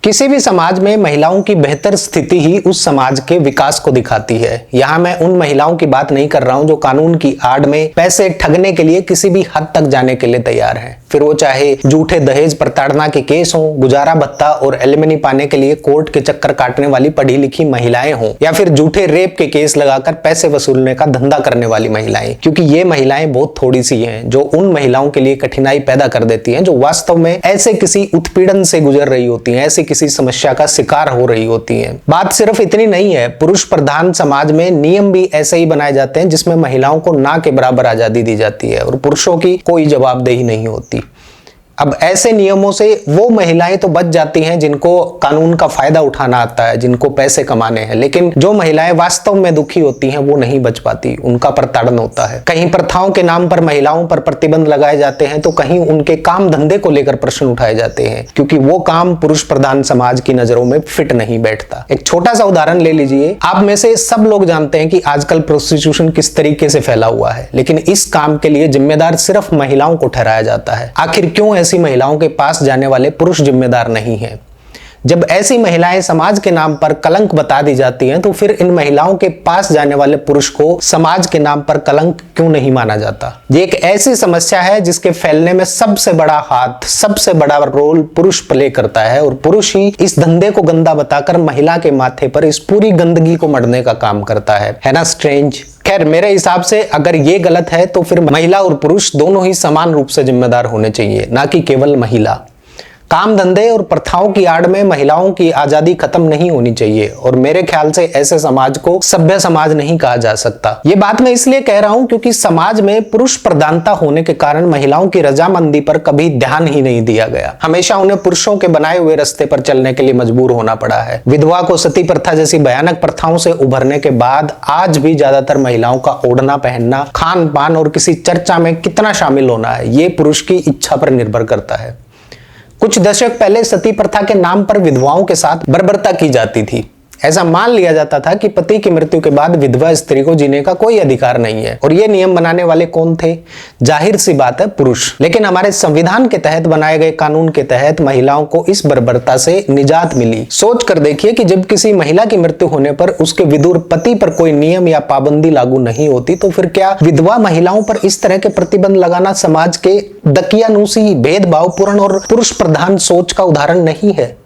किसी भी समाज में महिलाओं की बेहतर स्थिति ही उस समाज के विकास को दिखाती है। यहाँ मैं उन महिलाओं की बात नहीं कर रहा हूं जो कानून की आड़ में पैसे ठगने के लिए किसी भी हद तक जाने के लिए तैयार हैं। फिर वो चाहे झूठे दहेज प्रताड़ना के केस हों, गुजारा भत्ता और एलिमनी पाने के लिए कोर्ट के चक्कर काटने वाली पढ़ी लिखी महिलाएं हों, या फिर झूठे रेप के केस लगाकर पैसे वसूलने का धंधा करने वाली महिलाएं। क्योंकि ये महिलाएं बहुत थोड़ी सी हैं जो उन महिलाओं के लिए कठिनाई पैदा कर देती हैं जो वास्तव में ऐसे किसी उत्पीड़न से गुजर रही होती हैं, ऐसे किसी समस्या का शिकार हो रही होती हैं। बात सिर्फ इतनी नहीं है, पुरुष प्रधान समाज में नियम भी ऐसे ही बनाए जाते हैं जिसमें महिलाओं को ना के बराबर आजादी दी जाती है और पुरुषों की कोई जवाबदेही नहीं होती। अब ऐसे नियमों से वो महिलाएं तो बच जाती हैं जिनको कानून का फायदा उठाना आता है, जिनको पैसे कमाने हैं, लेकिन जो महिलाएं वास्तव में दुखी होती हैं वो नहीं बच पाती, उनका प्रताड़न होता है। कहीं प्रथाओं के नाम पर महिलाओं पर प्रतिबंध लगाए जाते हैं तो कहीं उनके काम धंधे को लेकर प्रश्न उठाए जाते हैं, क्योंकि वो काम पुरुष प्रधान समाज की नजरों में फिट नहीं बैठता। एक छोटा सा उदाहरण ले लीजिए। आप में से सब लोग जानते हैं कि आजकल प्रोस्टिट्यूशन किस तरीके से फैला हुआ है, लेकिन इस काम के लिए जिम्मेदार सिर्फ महिलाओं को ठहराया जाता है। आखिर क्यों ऐसी महिलाओं के पास जाने वाले पुरुष जिम्मेदार नहीं हैं? जब ऐसी महिलाएं समाज के नाम पर कलंक बता दी जाती हैं तो फिर इन महिलाओं के पास जाने वाले पुरुष को समाज के नाम पर कलंक क्यों नहीं माना जाता? ये एक ऐसी समस्या है जिसके फैलने में सबसे बड़ा हाथ, सबसे बड़ा रोल पुरुष प्ले करता है और पुरुष ही इस धंधे को गंदा बताकर महिला के माथे पर इस पूरी गंदगी को मढ़ने का काम करता है ना स्ट्रेंज? खैर, मेरे हिसाब से अगर ये गलत है तो फिर महिला और पुरुष दोनों ही समान रूप से जिम्मेदार होने चाहिए, ना कि केवल महिला। काम धंधे और प्रथाओं की आड़ में महिलाओं की आजादी खत्म नहीं होनी चाहिए और मेरे ख्याल से ऐसे समाज को सभ्य समाज नहीं कहा जा सकता। ये बात मैं इसलिए कह रहा हूं क्योंकि समाज में पुरुष प्रधानता होने के कारण महिलाओं की रजामंदी पर कभी ध्यान ही नहीं दिया गया। हमेशा उन्हें पुरुषों के बनाए हुए रास्ते पर चलने के लिए मजबूर होना पड़ा है। विधवा को सती प्रथा जैसी भयानक प्रथाओं से उभरने के बाद आज भी ज्यादातर महिलाओं का ओढ़ना पहनना, खान पान और किसी चर्चा में कितना शामिल होना है, ये पुरुष की इच्छा पर निर्भर करता है। कुछ दशक पहले सती प्रथा के नाम पर विधवाओं के साथ बर्बरता की जाती थी। ऐसा मान लिया जाता था कि पति की मृत्यु के बाद विधवा स्त्री को जीने का कोई अधिकार नहीं है और ये नियम बनाने वाले कौन थे? जाहिर सी बात है, पुरुष। लेकिन हमारे संविधान के तहत बनाए गए कानून के तहत महिलाओं को इस बर्बरता से निजात मिली। सोच कर देखिए कि जब किसी महिला की मृत्यु होने पर उसके विदुर पति पर कोई नियम या पाबंदी लागू नहीं होती तो फिर क्या विधवा महिलाओं पर इस तरह के प्रतिबंध लगाना समाज के दकियानूसी, भेदभावपूर्ण और पुरुष प्रधान सोच का उदाहरण नहीं है?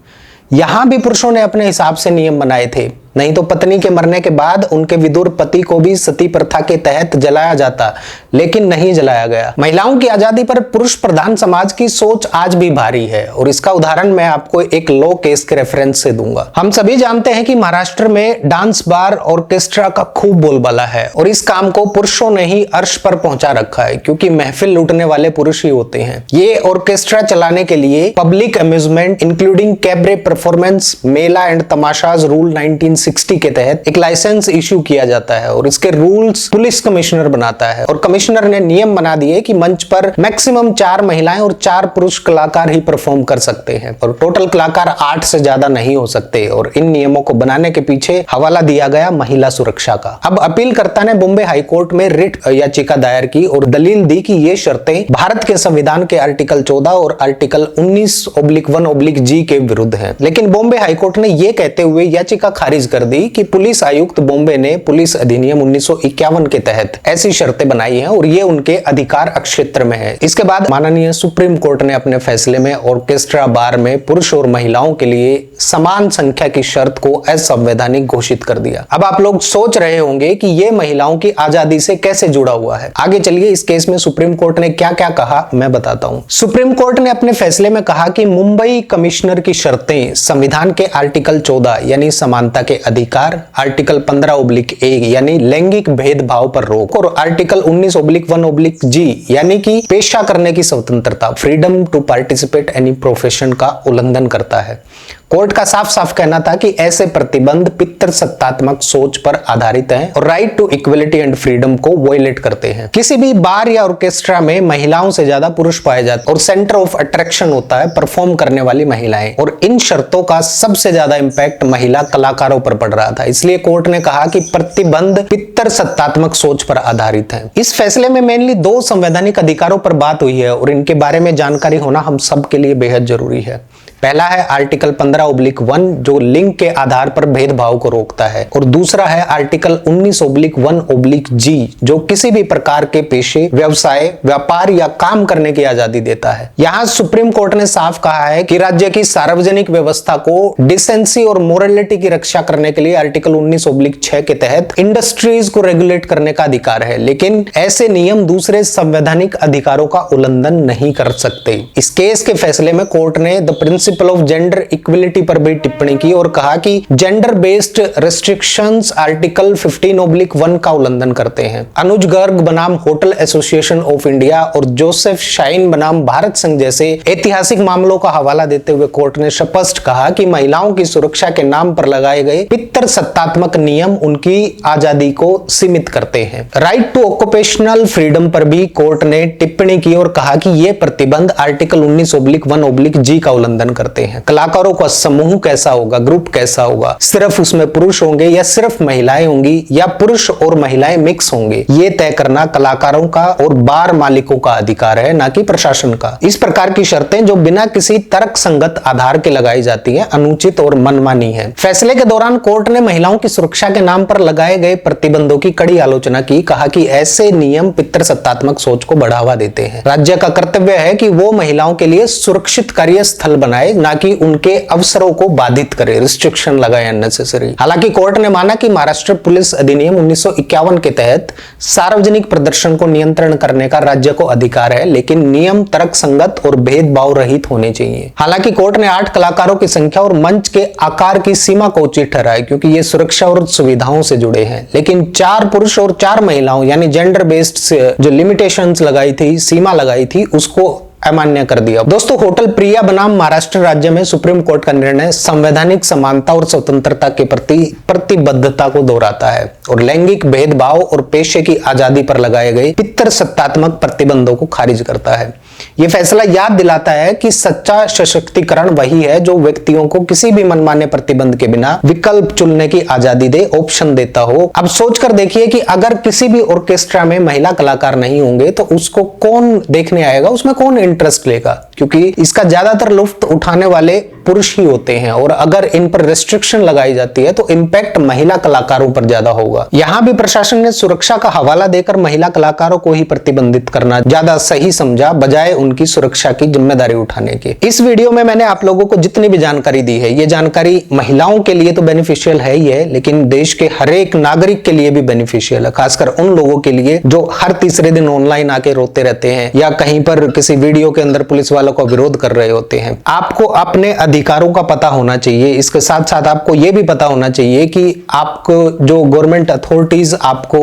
यहां भी पुरुषों ने अपने हिसाब से नियम बनाए थे, नहीं तो पत्नी के मरने के बाद उनके विदुर पति को भी सती प्रथा के तहत जलाया जाता, लेकिन नहीं जलाया गया। महिलाओं की आजादी पर पुरुष प्रधान समाज की सोच आज भी भारी है और इसका उदाहरण मैं आपको एक लॉ केस के रेफरेंस से दूंगा। हम सभी जानते हैं कि महाराष्ट्र में डांस बार ऑर्केस्ट्रा का खूब बोलबाला है और इस काम को पुरुषों ने ही अर्श पर पहुंचा रखा है, क्योंकि महफिल लूटने वाले पुरुष ही होते हैं। ये ऑर्केस्ट्रा चलाने के लिए public amusement including cabaret performance, mela and tamashas rule 1960 के तहत एक लाइसेंस इश्यू किया जाता है और इसके रूल्स पुलिस कमिश्नर बनाता है और कमिश्नर ने नियम बना दिए कि मंच पर मैक्सिमम 4 महिलाएं और 4 पुरुष कलाकार ही परफॉर्म कर सकते हैं और टोटल कलाकार 8 से ज्यादा नहीं हो सकते। और इन नियमों को बनाने के पीछे हवाला दिया गया महिला सुरक्षा का। अब अपीलकर्ता ने बॉम्बे हाईकोर्ट में रिट याचिका दायर की और दलील दी कि ये शर्तें भारत के संविधान के आर्टिकल 14 और आर्टिकल 19(1)(g के विरुद्ध है। लेकिन बॉम्बे हाईकोर्ट ने यह कहते हुए याचिका खारिज कर दी कि पुलिस आयुक्त बॉम्बे ने पुलिस अधिनियम 1951 के तहत ऐसी शर्तें बनाई हैं और ये उनके अधिकार क्षेत्र में है। इसके बाद माननीय सुप्रीम कोर्ट ने अपने फैसले में ऑर्केस्ट्रा बार में पुरुष और महिलाओं के लिए समान संख्या की शर्त को असंवैधानिक घोषित कर दिया। अब आप लोग सोच रहे होंगे कि ये महिलाओं की आजादी से कैसे जुड़ा हुआ है। आगे चलिए, इस केस में सुप्रीम कोर्ट ने क्या क्या कहा मैं बताता हूं। सुप्रीम कोर्ट ने अपने फैसले में कहा कि मुंबई कमिश्नर की शर्तें संविधान के आर्टिकल 14 यानी समानता के अधिकार, आर्टिकल 15(1) यानी लैंगिक भेदभाव पर रोक और आर्टिकल 19(1)(g यानी कि पेशा करने की स्वतंत्रता, freedom to participate any profession का उल्लंघन करता है। कोर्ट का साफ साफ कहना था कि ऐसे प्रतिबंध पितृसत्तात्मक सोच पर आधारित हैं और right to equality and freedom को वायलेट करते हैं। किसी भी बार या ऑर्केस्ट्रा में महिलाओं से ज्यादा पुरुष पाए जाते और सेंटर ऑफ अट्रैक्शन होता है परफॉर्म करने वाली महिलाएं, और इन शर्तों का सबसे ज्यादा इंपैक्ट महिला कलाकारों पर पड़ रहा था। इसलिए कोर्ट ने कहा कि प्रतिबंध पितृसत्तात्मक सोच पर आधारित है। इस फैसले में मेनली 2 संवैधानिक अधिकारों पर बात हुई है और इनके बारे में जानकारी होना हम सब के लिए बेहद जरूरी है। पहला है आर्टिकल 15/1 जो लिंग के आधार पर भेदभाव को रोकता है, और दूसरा है आर्टिकल 19/1/G जो किसी भी प्रकार के पेशे, व्यवसाय, व्यापार या काम करने की आजादी देता है। यहाँ सुप्रीम कोर्ट ने साफ कहा है कि राज्य की सार्वजनिक व्यवस्था को डिसेंसी और मोरलिटी की रक्षा करने के लिए आर्टिकल 19/6 के तहत इंडस्ट्रीज को रेगुलेट करने का अधिकार है, लेकिन ऐसे नियम दूसरे संवैधानिक अधिकारों का उल्लंघन नहीं कर सकते। इस केस के फैसले में कोर्ट ने the principle of gender equality पर भी टिप्पणी की और कहा कि जेंडर बेस्ड रेस्ट्रिक्शंस आर्टिकल 15/1 का उल्लंघन करते हैं। अनुज गर्ग बनाम होटल एसोसिएशन ऑफ इंडिया और जोसेफ शाइन बनाम भारत संघ जैसे ऐतिहासिक मामलों का हवाला देते हुए कोर्ट ने स्पष्ट कहा कि महिलाओं की सुरक्षा के नाम पर लगाए गए पितृ सत्तात्मक नियम उनकी आजादी को सीमित करते हैं। राइट टू ऑक्यूपेशनल फ्रीडम पर भी कोर्ट ने टिप्पणी की और कहा कि यह प्रतिबंध आर्टिकल 19/1/G का उल्लंघन करते हैं। कलाकारों का समूह कैसा होगा, ग्रुप कैसा होगा, सिर्फ उसमें पुरुष होंगे या सिर्फ महिलाएं होंगी या पुरुष और महिलाएं मिक्स होंगे, ये तय करना कलाकारों का और बार मालिकों का अधिकार है, ना कि प्रशासन का। इस प्रकार की शर्तें जो बिना किसी तर्क संगत आधार के लगाई जाती है अनुचित और मनमानी है। फैसले के दौरान कोर्ट ने महिलाओं की सुरक्षा के नाम पर लगाए गए प्रतिबंधों की कड़ी आलोचना की, कहा कि ऐसे नियम पितृसत्तात्मक सोच को बढ़ावा देते हैं। राज्य का कर्तव्य है कि वो महिलाओं के लिए सुरक्षित कार्य स्थल बनाए, ना कि उनके अवसरों को बाधित करे, रिस्ट्रिक्शन लगाए अननेसेसरी। हालांकि कोर्ट ने माना कि महाराष्ट्र पुलिस अधिनियम 1951 के तहत सार्वजनिक प्रदर्शन को नियंत्रण करने का राज्य को अधिकार है, लेकिन नियम तर्क संगत और भेदभाव रहित होने चाहिए। हालांकि कोर्ट ने 8 कलाकारों की संख्या और मंच के आकार की सीमा को उचित ठहराया क्योंकि ये सुरक्षा और सुविधाओं से जुड़े हैं, लेकिन 4 पुरुष और 4 महिलाओं यानी जेंडर बेस्ड जो लिमिटेशंस लगाई थी, सीमा लगाई थी, उसको अमान्य कर दिया। दोस्तों, होटल प्रिया बनाम महाराष्ट्र राज्य में सुप्रीम कोर्ट का निर्णय संवैधानिक समानता और स्वतंत्रता के प्रति प्रतिबद्धता को दोहराता है और लैंगिक भेदभाव और पेशे की आजादी पर लगाए गए पितृसत्तात्मक प्रतिबंधों को खारिज करता है। यह फैसला याद दिलाता है कि सच्चा सशक्तिकरण वही है जो व्यक्तियों को किसी भी मनमाने प्रतिबंध के बिना विकल्प चुनने की आजादी दे, ऑप्शन देता हो। अब सोचकर देखिए कि अगर किसी भी ऑर्केस्ट्रा में महिला कलाकार नहीं होंगे तो उसको कौन देखने आएगा, उसमें कौन इंटरेस्ट लेगा, क्योंकि इसका ज्यादातर लुत्फ उठाने वाले पुरुष ही होते हैं। और अगर इन पर रेस्ट्रिक्शन लगाई जाती है तो इंपैक्ट महिला कलाकारों पर ज्यादा होगा। यहां भी प्रशासन ने सुरक्षा का हवाला देकर महिला कलाकारों को ही प्रतिबंधित करना ज्यादा सही समझा, बजाय उनकी सुरक्षा की जिम्मेदारी उठाने के। इस वीडियो में मैंने आप लोगों को जितनी भी जानकारी दी है, ये जानकारी महिलाओं के लिए तो बेनिफिशियल है ही है, लेकिन देश के हर एक नागरिक के लिए भी बेनिफिशियल है, खासकर उन लोगों के लिए जो हर तीसरे दिन ऑनलाइन आके रोते रहते हैं या कहीं पर किसी वीडियो के अंदर पुलिस वालों का विरोध कर रहे होते हैं। आपको अपने अधिकारों का पता होना चाहिए। इसके साथ साथ आपको यह भी पता होना चाहिए कि आपको जो गवर्नमेंट अथॉरिटीज आपको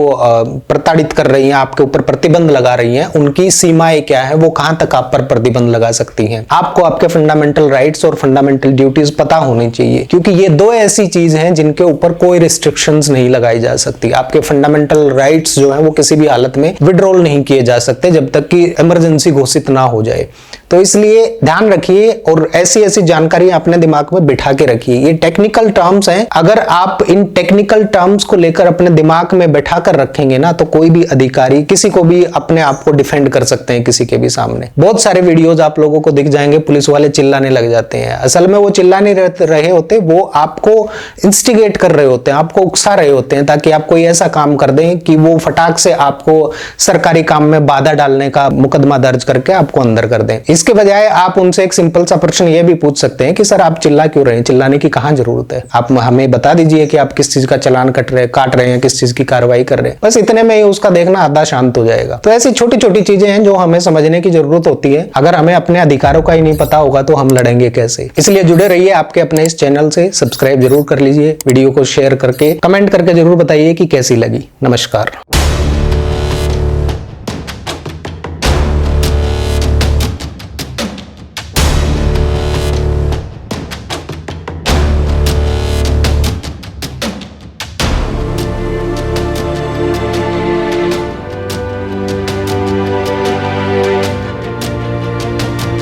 प्रताड़ित कर रही हैं, आपके ऊपर प्रतिबंध लगा रही हैं, उनकी सीमाएं क्या है, वो कहां तक आप पर प्रतिबंध लगा सकती हैं। आपको आपके फंडामेंटल राइट्स और फंडामेंटल ड्यूटीज पता होनी चाहिए, क्योंकि ये 2 ऐसी चीज हैं जिनके ऊपर कोई रिस्ट्रिक्शंस नहीं लगाई जा सकती। आपके फंडामेंटल राइट्स जो है वो किसी भी हालत में विड्रॉल नहीं किए जा सकते जब तक कि इमरजेंसी घोषित ना हो जाए। तो इसलिए ध्यान रखिए और ऐसी ऐसी जानकारी अपने दिमाग में बिठा के रखिए। ये टेक्निकल टर्म्स हैं, अगर आप इन टेक्निकल टर्म्स को लेकर अपने दिमाग में बैठा कर रखेंगे ना तो कोई भी अधिकारी किसी को भी अपने आप को डिफेंड कर सकते हैं किसी के भी सामने। बहुत सारे वीडियोस आप लोगों को दिख जाएंगे, पुलिस वाले चिल्लाने लग जाते हैं। असल में वो चिल्ला नहीं रहे होते, वो आपको इंस्टिगेट कर रहे होते हैं, आपको उकसा रहे होते हैं ताकि आप कोई ऐसा काम कर दें कि वो फटाक से आपको सरकारी काम में बाधा डालने का मुकदमा दर्ज करके आपको अंदर कर दें। इसके बजाय आप उनसे एक सिंपल सा प्रश्न ये भी पूछ सकते हैं कि सर आप चिल्ला क्यों रहे हैं, चिल्लाने की कहां जरूरत है, आप हमें बता दीजिए कि आप किस चीज का चालान काट रहे हैं, किस चीज की कार्रवाई कर रहे हैं। बस इतने में ही उसका देखना आधा शांत हो जाएगा। तो ऐसी छोटी छोटी चीजें हैं जो हमें समझने की जरूरत होती है। अगर हमें अपने अधिकारों का ही नहीं पता होगा तो हम लड़ेंगे कैसे। इसलिए जुड़े रहिए आपके अपने इस चैनल से, सब्सक्राइब जरूर कर लीजिए, वीडियो को शेयर करके कमेंट करके जरूर बताइए कि कैसी लगी। नमस्कार।